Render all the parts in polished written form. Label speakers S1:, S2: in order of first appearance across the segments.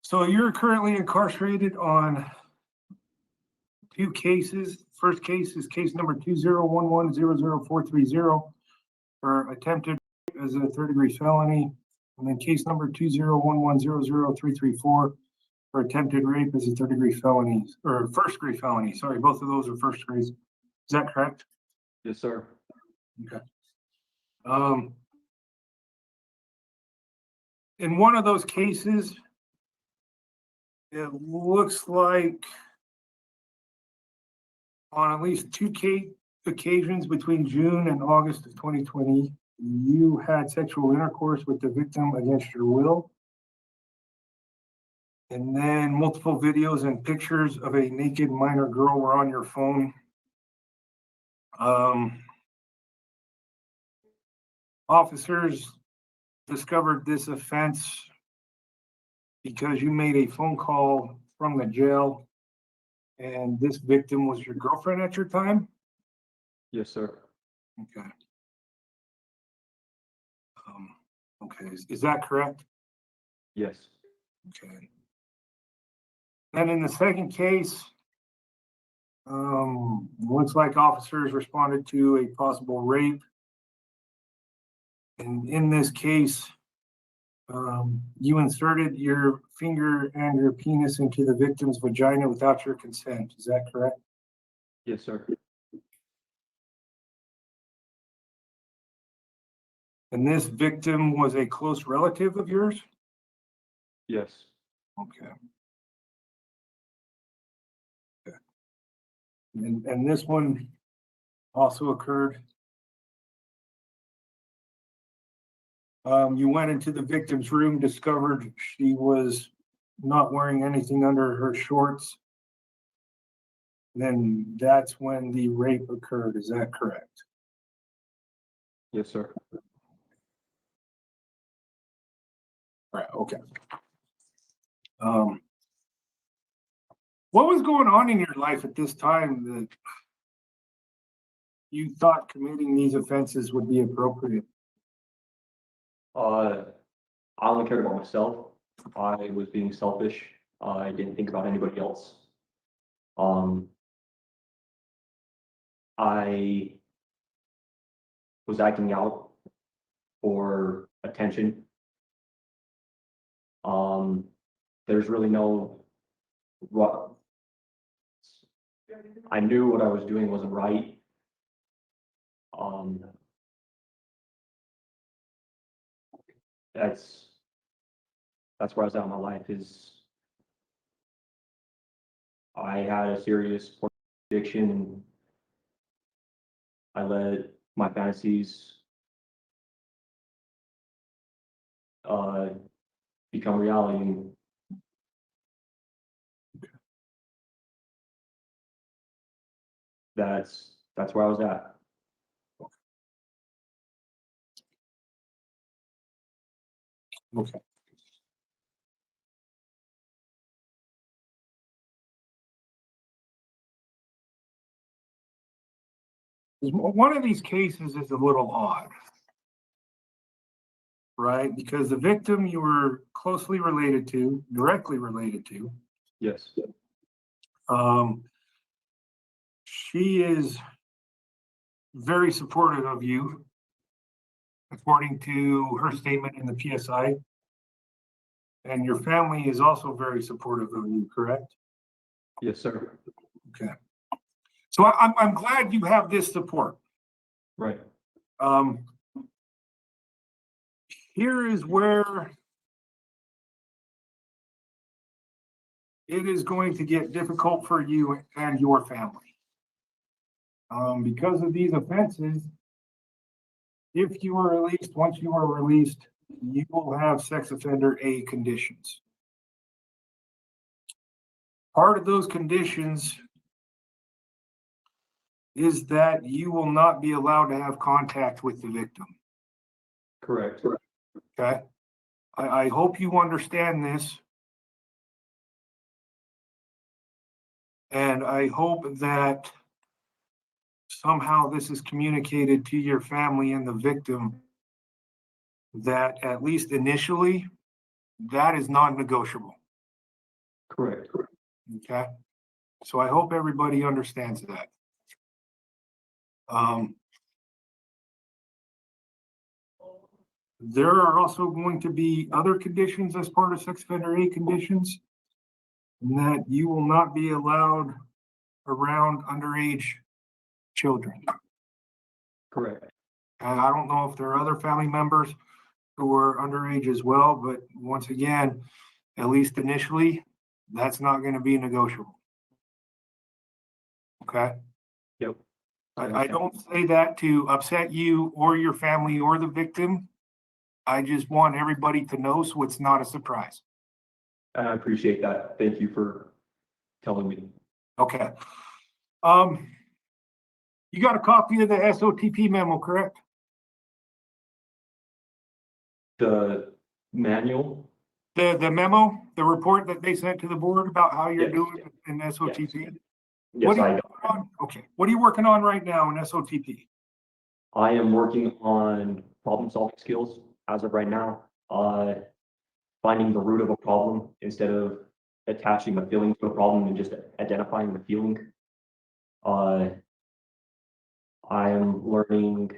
S1: So you're currently incarcerated on 2 cases. First case is case number 2011-00430 for attempted rape as a third-degree felony. And then case number 2011-00334 for attempted rape as a third-degree felony, or first-degree felony. Sorry, both of those are first degrees. Is that correct?
S2: Yes, sir.
S1: Okay. In one of those cases, it looks like on at least 2 occasions between June and August of 2020, you had sexual intercourse with the victim against your will. And then multiple videos and pictures of a naked minor girl were on your phone. Officers discovered this offense because you made a phone call from the jail, and this victim was your girlfriend at your time?
S2: Yes, sir.
S1: Okay. Okay, is that correct?
S2: Yes.
S1: Okay. And in the second case, looks like officers responded to a possible rape. And in this case, you inserted your finger and your penis into the victim's vagina without your consent. Is that correct?
S2: Yes, sir.
S1: And this victim was a close relative of yours?
S2: Yes.
S1: Okay. Okay. And this one also occurred. You went into the victim's room, discovered she was not wearing anything under her shorts. Then that's when the rape occurred. Is that correct?
S2: Yes, sir.
S1: Right. Okay. What was going on in your life at this time that you thought committing these offenses would be appropriate?
S2: I only cared about myself. I was being selfish. I didn't think about anybody else. I was acting out for attention. There's really no what. I knew what I was doing wasn't right. That's where I was at in my life. Is I had a serious porn addiction, and I let my fantasies become reality. And that's where I was at.
S1: Okay. One of these cases is a little odd, right? Because the victim you were closely related to, directly related to,
S2: Yes.
S1: She is very supportive of you, according to her statement in the PSI. And your family is also very supportive of you, correct?
S2: Yes, sir.
S1: Okay. So I'm glad you have this support.
S2: Right.
S1: Here is where it is going to get difficult for you and your family. Because of these offenses, if you are released, once you are released, you will have sex offender A conditions. Part of those conditions is that you will not be allowed to have contact with the victim.
S2: Correct.
S1: Okay. I hope you understand this. And I hope that somehow this is communicated to your family and the victim that at least initially, that is non-negotiable.
S2: Correct.
S1: Okay, so I hope everybody understands that. There are also going to be other conditions as part of sex offender A conditions. And that you will not be allowed around underage children.
S2: Correct.
S1: And I don't know if there are other family members who are underage as well, but once again, at least initially, that's not going to be negotiable. Okay?
S2: Yep.
S1: I don't say that to upset you or your family or the victim. I just want everybody to know so it's not a surprise.
S2: I appreciate that. Thank you for telling me.
S1: Okay. You got a copy of the SOTP memo, correct?
S2: The manual?
S1: The memo, the report that they sent to the board about how you're
S2: Yes.
S1: doing in SOTP?
S2: Yes,
S1: What are
S2: I
S1: you
S2: know.
S1: working on? Okay, what are you working on right now in SOTP?
S2: I am working on problem solving skills as of right now. Finding the root of a problem instead of attaching a feeling to a problem and just identifying the feeling. I am learning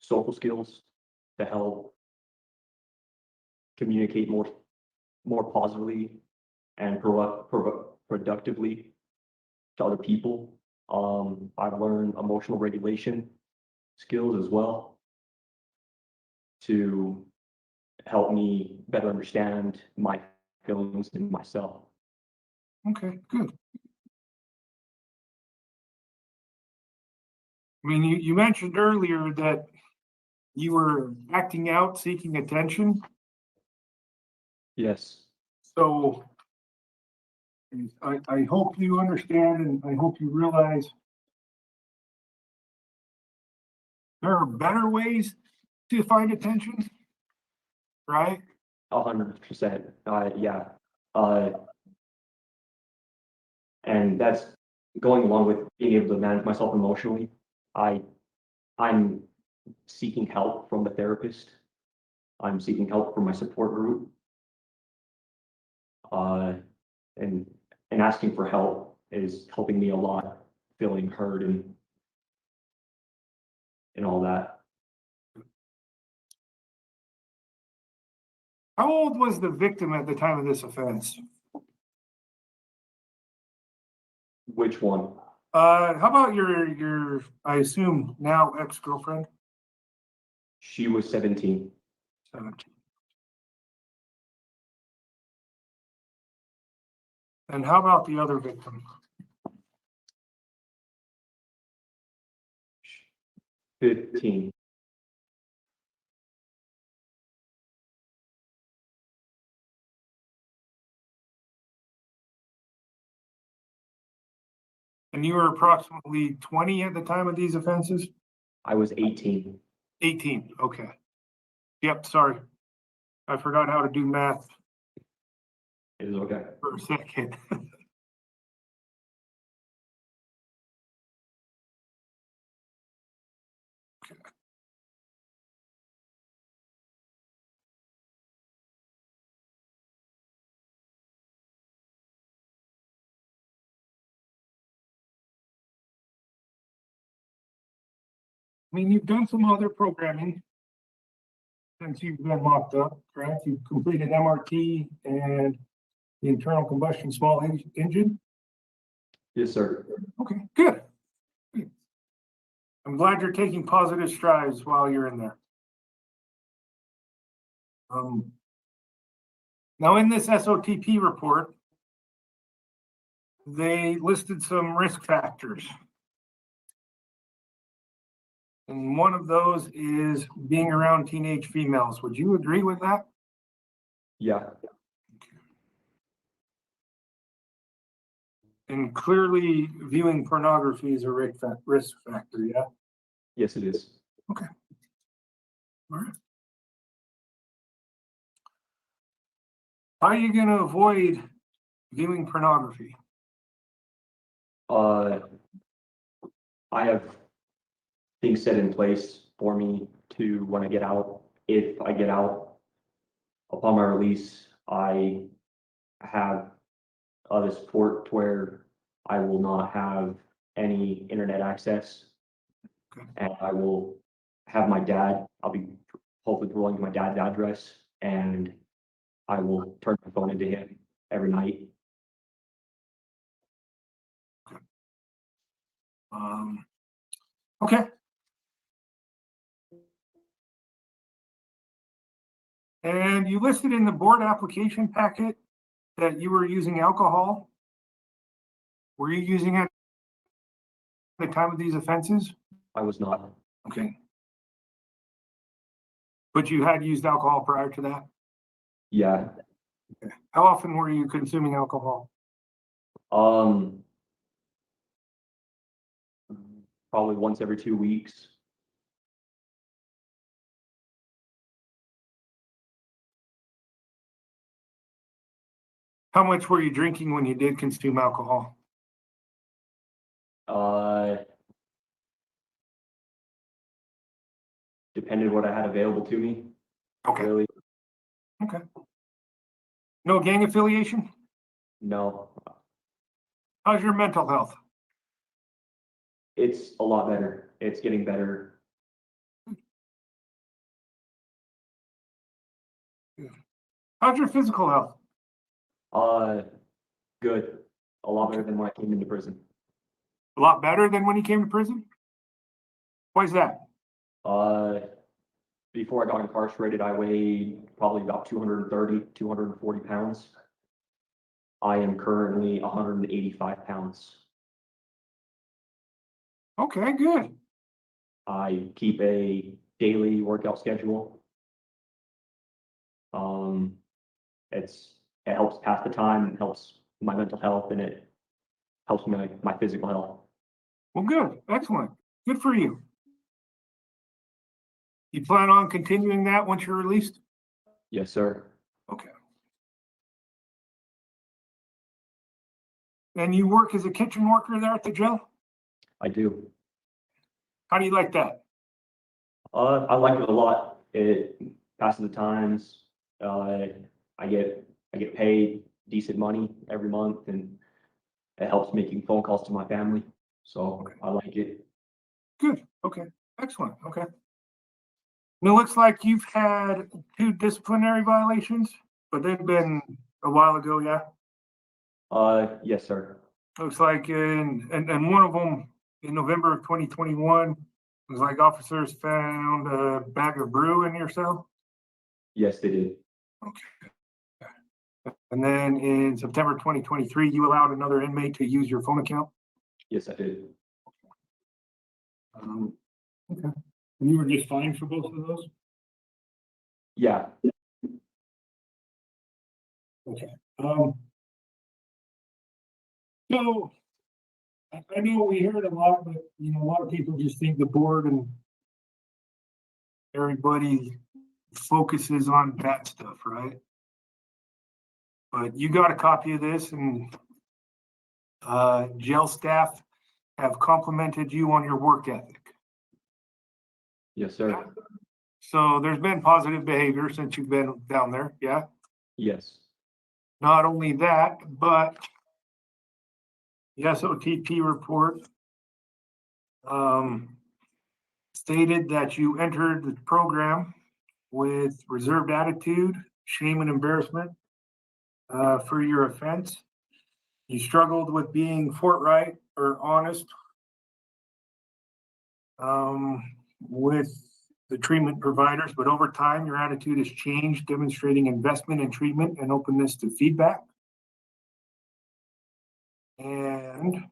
S2: social skills to help communicate more positively and productively to other people. I've learned emotional regulation skills as well to help me better understand my feelings and myself.
S1: Okay, good. I mean, you mentioned earlier that you were acting out, seeking attention.
S2: Yes,
S1: So I hope you understand and I hope you realize there are better ways to find attention, right?
S2: 100%. Yeah. And that's going along with being able to manage myself emotionally. I'm seeking help from the therapist. I'm seeking help from my support group. And asking for help is helping me a lot, feeling heard and all that.
S1: How old was the victim at the time of this offense?
S2: Which one?
S1: How about your, I assume now ex-girlfriend?
S2: She was 17.
S1: 17. And how about the other victim?
S2: 15.
S1: And you were approximately 20 at the time of these offenses?
S2: I was 18.
S1: 18, okay. Yep, sorry. I forgot how to do math
S2: It is okay.
S1: for a second. I mean, you've done some other programming since you've been locked up, correct? You've completed MRT and the internal combustion small engine?
S2: Yes, sir.
S1: Okay, good. Good. I'm glad you're taking positive strides while you're in there. Now in this SOTP report, they listed some risk factors. And one of those is being around teenage females. Would you agree with that?
S2: Yeah.
S1: And clearly viewing pornography is a risk factor, yeah?
S2: Yes, it is.
S1: Okay. All right. How are you gonna avoid viewing pornography?
S2: I have things set in place for me to when I get out. If I get out upon my release, I have the support to where I will not have any internet access.
S1: Okay.
S2: And I will have my dad, I'll be hopefully rolling to my dad's address, and I will turn my phone into him every night.
S1: Okay. And you listed in the board application packet that you were using alcohol. Were you using it at the time of these offenses?
S2: I was not.
S1: Okay. But you had used alcohol prior to that?
S2: Yeah.
S1: Okay. How often were you consuming alcohol?
S2: Probably once every 2 weeks.
S1: How much were you drinking when you did consume alcohol?
S2: Depended what I had available to me.
S1: Okay.
S2: Really,
S1: Okay. No gang affiliation?
S2: no.
S1: How's your mental health?
S2: It's a lot better. It's getting better.
S1: How's your physical health?
S2: Good. A lot better than when I came into prison.
S1: A lot better than when you came to prison? Why is that?
S2: Before I got incarcerated, I weighed probably about 230, 240 pounds. I am currently 185 pounds.
S1: Okay, good.
S2: I keep a daily workout schedule. It helps pass the time, it helps my mental health, and it helps my physical health.
S1: Well, good. Excellent. Good for you. You plan on continuing that once you're released?
S2: Yes, sir.
S1: Okay. And you work as a kitchen worker there at the jail?
S2: I do.
S1: How do you like that?
S2: I like it a lot. It passes the times. I get paid decent money every month, and it helps making phone calls to my family. So
S1: Okay.
S2: I like it.
S1: Good. Okay. Excellent. Okay. And it looks like you've had 2 disciplinary violations, but they've been a while ago, yeah?
S2: Yes, sir.
S1: Looks like and one of them in November of 2021 was like officers found a bag of brew in your cell.
S2: Yes, they did.
S1: Okay. And then in September 2023, you allowed another inmate to use your phone account.
S2: Yes, I did.
S1: Okay. And you were just fined for both of those?
S2: Yeah.
S1: Okay. So I know we heard a lot, but a lot of people just think the board and everybody focuses on bad stuff, right? But you got a copy of this, and jail staff have complimented you on your work ethic.
S2: Yes, sir.
S1: So there's been positive behavior since you've been down there, yeah?
S2: Yes.
S1: Not only that, but the SOTP report stated that you entered the program with reserved attitude, shame, and embarrassment for your offense. You struggled with being forthright or honest with the treatment providers, but over time, your attitude has changed, demonstrating investment in treatment and openness to feedback. And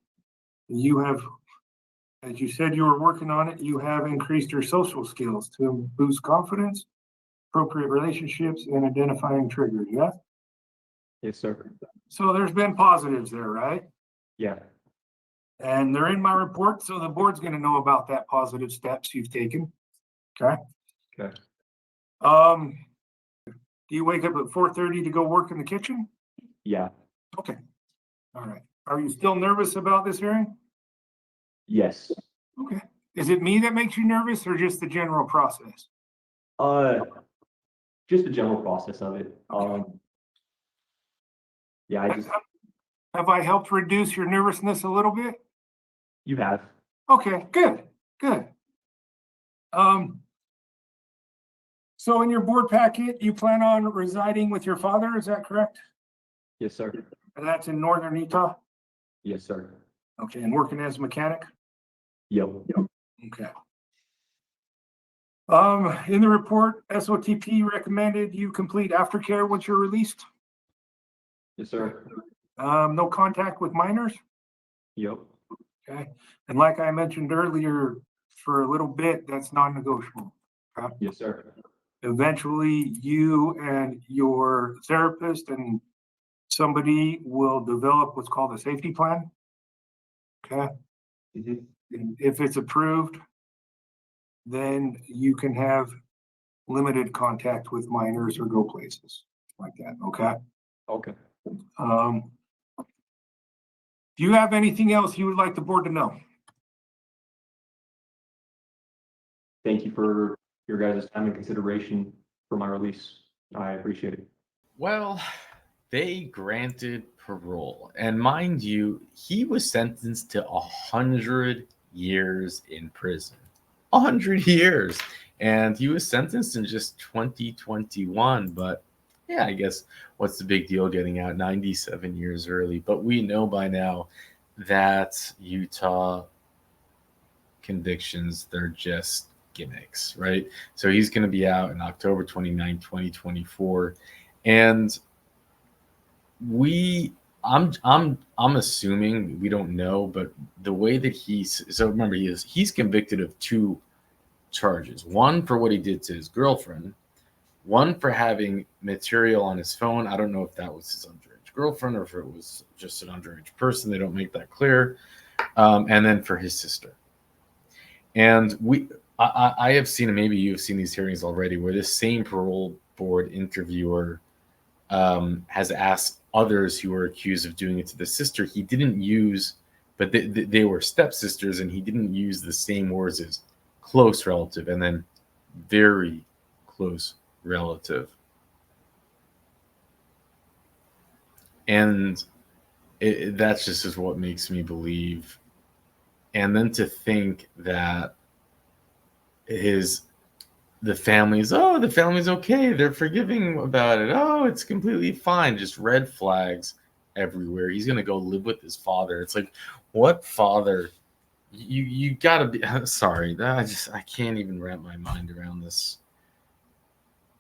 S1: you have, as you said, you were working on it, you have increased your social skills to boost confidence, appropriate relationships, and identifying triggers, yeah?
S2: Yes, sir.
S1: So there's been positives there, right?
S2: Yeah.
S1: And they're in my report, so the board's gonna know about that positive steps you've taken, okay?
S2: Okay.
S1: Do you wake up at 4:30 to go work in the kitchen?
S2: Yeah.
S1: Okay, all right. Are you still nervous about this hearing?
S2: Yes.
S1: Okay. Is it me that makes you nervous or just the general process?
S2: Just the general process of it.
S1: Okay.
S2: Yeah,
S1: Have I helped reduce your nervousness a little bit?
S2: you have.
S1: Okay, good, good. So in your board packet, you plan on residing with your father, is that correct?
S2: Yes, sir.
S1: And that's in northern Utah?
S2: Yes, sir.
S1: Okay, and working as a mechanic?
S2: Yep.
S1: Okay. In the report, SOTP recommended you complete aftercare once you're released.
S2: Yes, sir.
S1: No contact with minors.
S2: Yep.
S1: Okay, and like I mentioned earlier, for a little bit, that's non-negotiable. Okay?
S2: Yes, sir.
S1: Eventually, you and your therapist and somebody will develop what's called a safety plan. Okay,
S2: Mhm.
S1: and if it's approved, then you can have limited contact with minors or go places like that. Okay.
S2: Okay.
S1: Um, do you have anything else you would like the board to know?
S2: Thank you for your guys' time and consideration for my release. I appreciate it.
S3: Well, they granted parole. And mind you, he was sentenced to 100 years in prison. 100 years. And he was sentenced in just 2021. But yeah, I guess what's the big deal getting out 97 years early? But we know by now that Utah convictions, they're just gimmicks, right? So he's going to be out in October 29, 2024. And I'm assuming, we don't know, but the way that so remember, he's convicted of 2 charges. One for what he did to his girlfriend, one for having material on his phone. I don't know if that was his underage girlfriend or if it was just an underage person. They don't make that clear. And then for his sister. And I have seen, and maybe you've seen these hearings already, where this same parole board interviewer has asked others who were accused of doing it to the sister. He didn't use, but they were stepsisters, and he didn't use the same words as close relative and then very close relative. And that's just is what makes me believe. And then to think that the family's okay, they're forgiving about it, oh, it's completely fine, just red flags everywhere. He's gonna go live with his father. It's like, what father? You gotta be sorry, I can't even wrap my mind around this.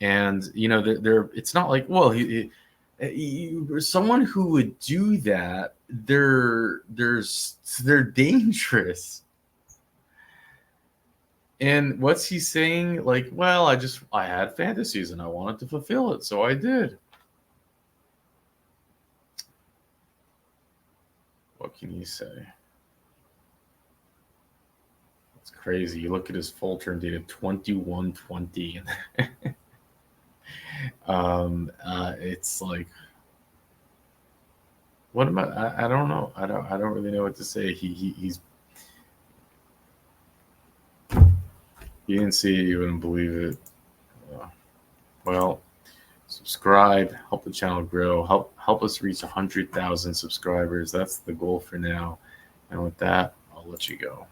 S3: And they're it's not like, well, someone who would do that, they're dangerous. And what's he saying? Like, well, I had fantasies and I wanted to fulfill it, so I did. What can you say? It's crazy. You look at his full term date of 2120. It's like, what am I don't know. I don't really know what to say. He's you didn't see it, you wouldn't believe it. Well, subscribe, help the channel grow, help us reach 100,000 subscribers. That's the goal for now. And with that, I'll let you go.